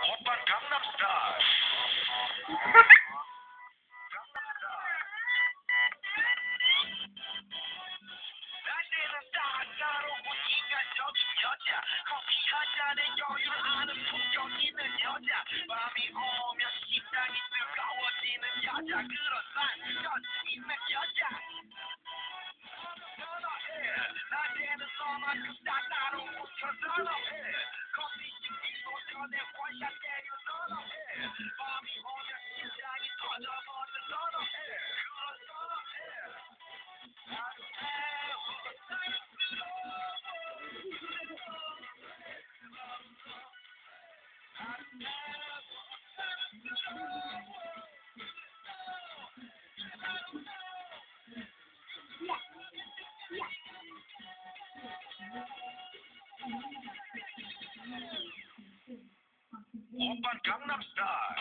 오빤 강남스타일. 낮에는 따가로운 인간적인 여자, 커피 한 잔에 여유를 아는 품격 있는 여자, 밤이 오면 심장이 뜨거워지는 여자, 그런 반전 있는 여자. 선어해, 낮에는 너만큼 따가로운 저 선어해, 커피 식기도 전에 원샷 때려 선어해, 밤이 오면 심장이 터져버리는 선어해, 그런 선어해. 오빤 강남스타일.